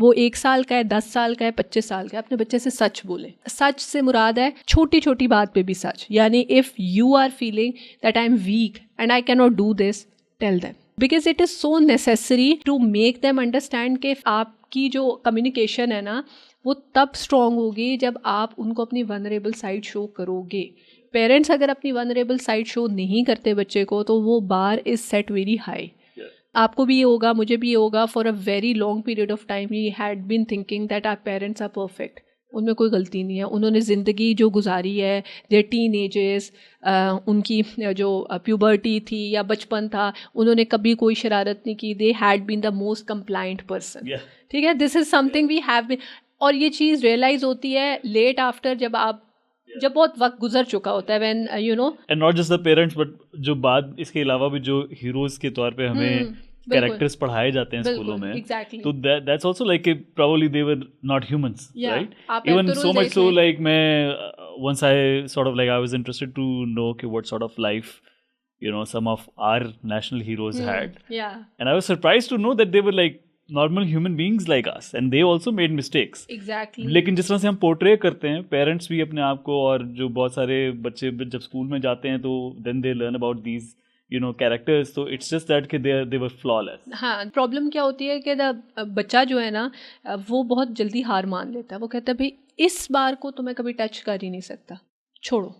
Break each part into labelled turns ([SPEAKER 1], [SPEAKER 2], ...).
[SPEAKER 1] वो 1 साल का है, 10 साल का है, 25 साल का है, अपने बच्चे से सच बोलें। सच से मुराद है छोटी छोटी बात पे भी सच, यानी if you are feeling that I am weak and I can not do this, tell them, because it is so necessary to make them understand कि आपकी जो कम्युनिकेशन है ना वो तब स्ट्रॉन्ग होगी जब आप उनको अपनी वनरेबल साइड शो करोगे। पेरेंट्स अगर अपनी वनरेबल साइड शो नहीं करते बच्चे को तो वो bar is set very high. आपको भी ये होगा, मुझे भी ये होगा, for a very long period of time we had been thinking that our parents are perfect. उनमें कोई गलती नहीं है, उन्होंने ज़िंदगी जो गुजारी है, देयर टीन एजेस, उनकी जो प्यूबर्टी थी या बचपन था, उन्होंने कभी कोई शरारत नहीं की, they had been the most complaint person. ठीक है, this is something we have been. और ये चीज़ रियलाइज़ होती है लेट आफ्टर, जब बहुत वक्त गुजर चुका होता है, when you know,
[SPEAKER 2] and not just the parents but जो बाद इसके अलावा भी जो हीरोज के तौर पे हमें कैरेक्टर्स पढ़ाए जाते हैं स्कूलों में,
[SPEAKER 1] exactly.
[SPEAKER 2] तो that's also like probably they were not humans,
[SPEAKER 1] Yeah,
[SPEAKER 2] right?
[SPEAKER 1] आप
[SPEAKER 2] Even
[SPEAKER 1] Ertugrul
[SPEAKER 2] so much
[SPEAKER 1] देख
[SPEAKER 2] so
[SPEAKER 1] लें।
[SPEAKER 2] like मैं once I sort of like I was interested to know कि what sort of life some of our national heroes had,
[SPEAKER 1] Yeah,
[SPEAKER 2] and I was surprised to know that they were like normal human beings like us and they also made mistakes.
[SPEAKER 1] exactly.
[SPEAKER 2] लेकिन जिस तरह से हम portray करते हैं parents भी अपने आप को, और जो बहुत सारे बच्चे जब स्कूल में जाते हैं तो then they learn about these characters, तो इट्स जस्ट दैट कि दे वर फ्लॉलेस।
[SPEAKER 1] हाँ, प्रॉब्लम क्या होती है कि बच्चा जो है ना वो बहुत जल्दी हार मान लेता है। वो कहता है भाई इस बार को तो मैं कभी टच कर ही नहीं सकता, छोड़ो।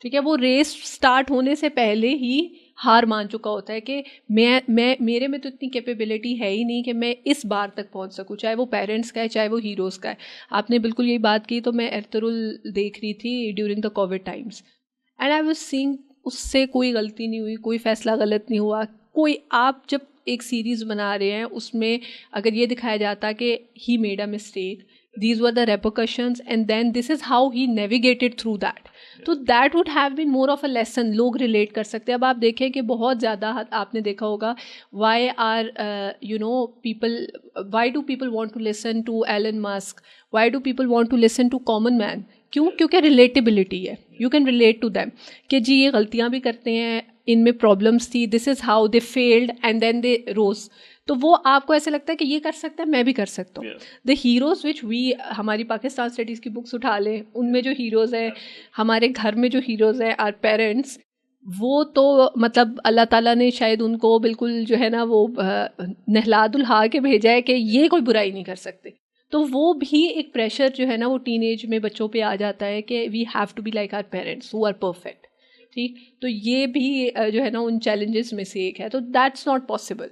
[SPEAKER 1] ठीक है, वो रेस स्टार्ट होने से पहले ही हार मान चुका होता है कि मैं मेरे में तो इतनी कैपेबिलिटी है ही नहीं कि मैं इस बार तक पहुंच सकूं, चाहे वो पेरेंट्स का है चाहे वो हीरोज़ का है। आपने बिल्कुल यही बात की, तो मैं एर्तुगरुल देख रही थी during the Covid times and I was seeing, उससे कोई गलती नहीं हुई, कोई फैसला गलत नहीं हुआ। कोई, आप जब एक सीरीज़ बना रहे हैं उसमें अगर ये दिखाया जाता कि he made a mistake, these were the repercussions and then this is how he navigated through that, तो that would have been more of a lesson, लोग relate कर सकते हैं। अब आप देखें कि बहुत ज़्यादा आपने देखा होगा why are people, why do people want to listen to Elon Musk, why do people want to listen to common man, क्यों? क्योंकि रिलेटेबिलिटी है, you can relate to them कि जी ये गलतियाँ भी करते हैं, इनमें प्रॉब्लम्स थी, this is how they failed and then they rose, तो वो आपको ऐसे लगता है कि ये कर सकता है, मैं भी कर सकता हूँ। द हीरोज़ विच वी, हमारी पाकिस्तान स्टडीज़ की बुक्स उठा लें, उनमें जो हीरोज़ हैं, हमारे घर में जो हीरोज़ हैं, आर पेरेंट्स, वो तो मतलब अल्लाह ताला ने शायद उनको बिल्कुल जो है ना वो नहला दुल्हा के भेजा है कि ये कोई बुराई नहीं कर सकते। तो वो भी एक प्रेशर जो है ना वो टीनेज में बच्चों पे आ जाता है कि we have to be like our parents who are perfect. ठीक, तो ये भी जो है ना उन चैलेंजेस में से एक है, तो दैट्स नॉट पॉसिबल।